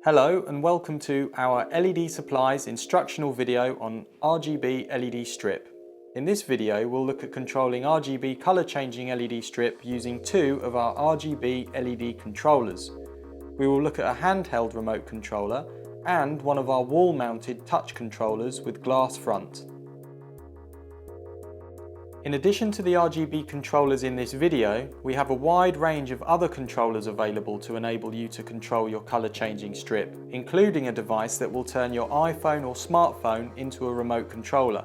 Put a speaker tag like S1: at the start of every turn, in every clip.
S1: Hello and welcome to our LED supplies instructional video on RGB LED strip. In this video we'll look at controlling RGB colour changing LED strip using two of our RGB LED controllers. We will look at a handheld remote controller and one of our wall mounted touch controllers with glass front. In addition to the RGB controllers in this video, we have a wide range of other controllers available to enable you to control your colour changing strip, including a device that will turn your iPhone or smartphone into a remote controller.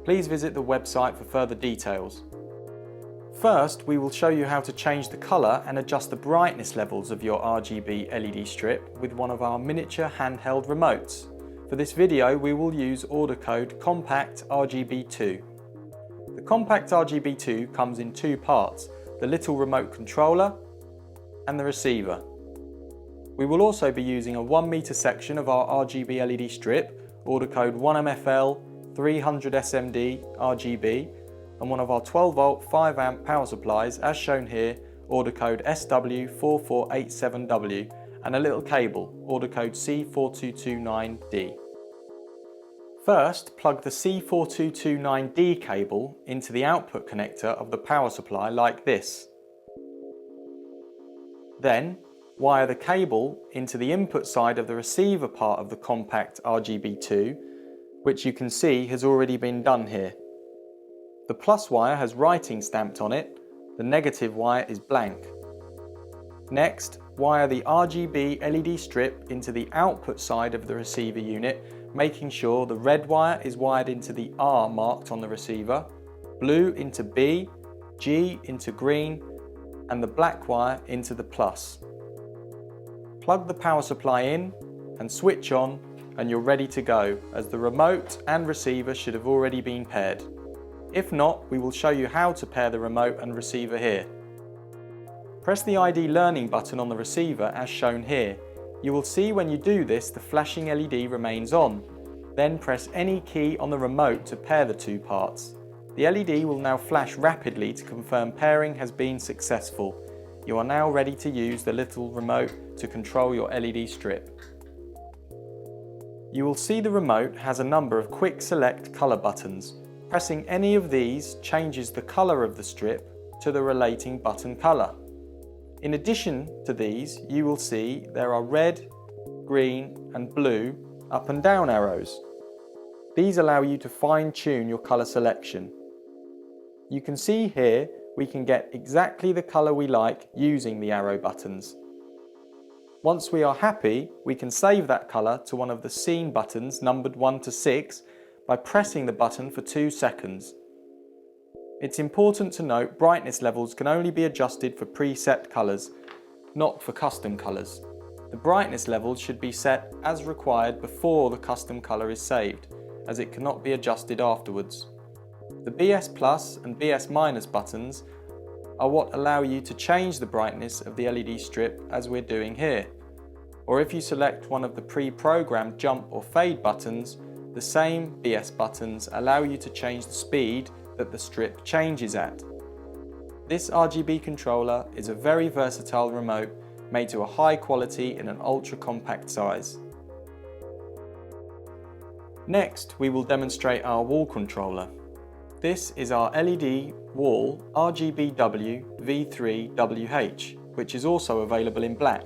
S1: Please visit the website for further details. First, we will show you how to change the colour and adjust the brightness levels of your RGB LED strip with one of our miniature handheld remotes. For this video, we will use order code Compact RGB2. The Compact RGB2 comes in two parts, the little remote controller and the receiver. We will also be using a 1 meter section of our RGB LED strip, order code 1MFL 300 SMD RGB, and one of our 12 volt 5 amp power supplies as shown here, order code SW4487W, and a little cable, order code C4229D. First, plug the C4229D cable into the output connector of the power supply like this. Then, wire the cable into the input side of the receiver part of the Compact RGB2, which you can see has already been done here. The plus wire has writing stamped on it, the negative wire is blank. Next, wire the RGB LED strip into the output side of the receiver unit, making sure the red wire is wired into the R marked on the receiver, blue into B, G into green, and the black wire into the plus. Plug the power supply in and switch on and you're ready to go, as the remote and receiver should have already been paired. If not, we will show you how to pair the remote and receiver here. Press the ID Learning button on the receiver as shown here. You will see when you do this the flashing LED remains on. Then press any key on the remote to pair the two parts. The LED will now flash rapidly to confirm pairing has been successful. You are now ready to use the little remote to control your LED strip. You will see the remote has a number of quick select colour buttons. Pressing any of these changes the colour of the strip to the relating button colour. In addition to these, you will see there are red, green and blue up and down arrows. These allow you to fine-tune your colour selection. You can see here we can get exactly the colour we like using the arrow buttons. Once we are happy, we can save that colour to one of the scene buttons numbered 1 to 6 by pressing the button for 2 seconds. It's important to note brightness levels can only be adjusted for preset colours, not for custom colours. The brightness levels should be set as required before the custom colour is saved, as it cannot be adjusted afterwards. The BS Plus and BS Minus buttons are what allow you to change the brightness of the LED strip as we're doing here. Or if you select one of the pre-programmed jump or fade buttons, the same BS buttons allow you to change the speed that the strip changes at. This RGB controller is a very versatile remote made to a high quality in an ultra compact size. Next, we will demonstrate our wall controller. This is our LED wall RGBW V3WH, which is also available in black.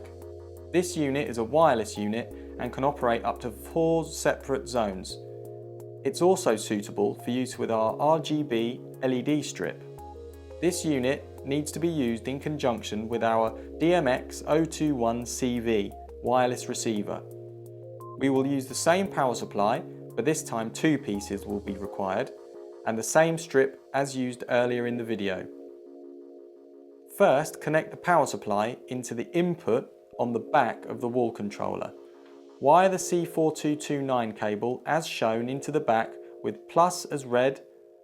S1: This unit is a wireless unit and can operate up to 4 separate zones. It's also suitable for use with our RGB LED strip. This unit needs to be used in conjunction with our DMX021CV wireless receiver. We will use the same power supply, but this time 2 pieces will be required, and the same strip as used earlier in the video. First, connect the power supply into the input on the back of the wall controller. Wire the C4229 cable as shown into the back with plus as red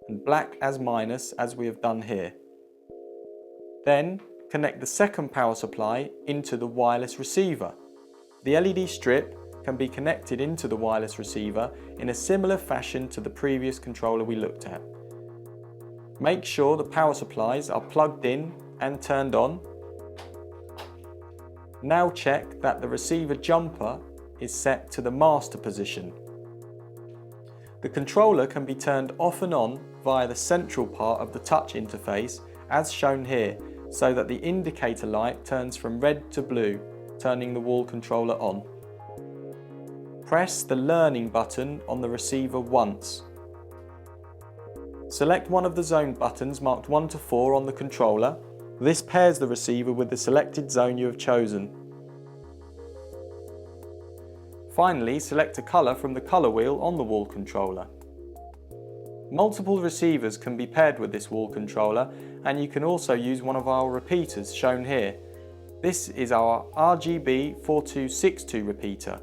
S1: and black as minus as we have done here. Then connect the second power supply into the wireless receiver. The LED strip can be connected into the wireless receiver in a similar fashion to the previous controller we looked at. Make sure the power supplies are plugged in and turned on. Now check that the receiver jumper is set to the master position. The controller can be turned off and on via the central part of the touch interface as shown here, so that the indicator light turns from red to blue, turning the wall controller on. Press the Learning button on the receiver once. Select one of the zone buttons marked 1 to 4 on the controller. This pairs the receiver with the selected zone you have chosen. Finally, select a colour from the colour wheel on the wall controller. Multiple receivers can be paired with this wall controller, and you can also use one of our repeaters shown here. This is our RGB 4262 repeater.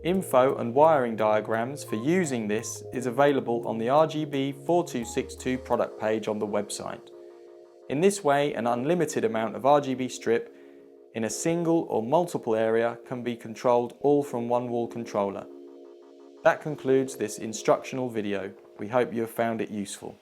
S1: Info and wiring diagrams for using this is available on the RGB 4262 product page on the website. In this way, an unlimited amount of RGB strip in a single or multiple area can be controlled all from one wall controller. That concludes this instructional video. We hope you have found it useful.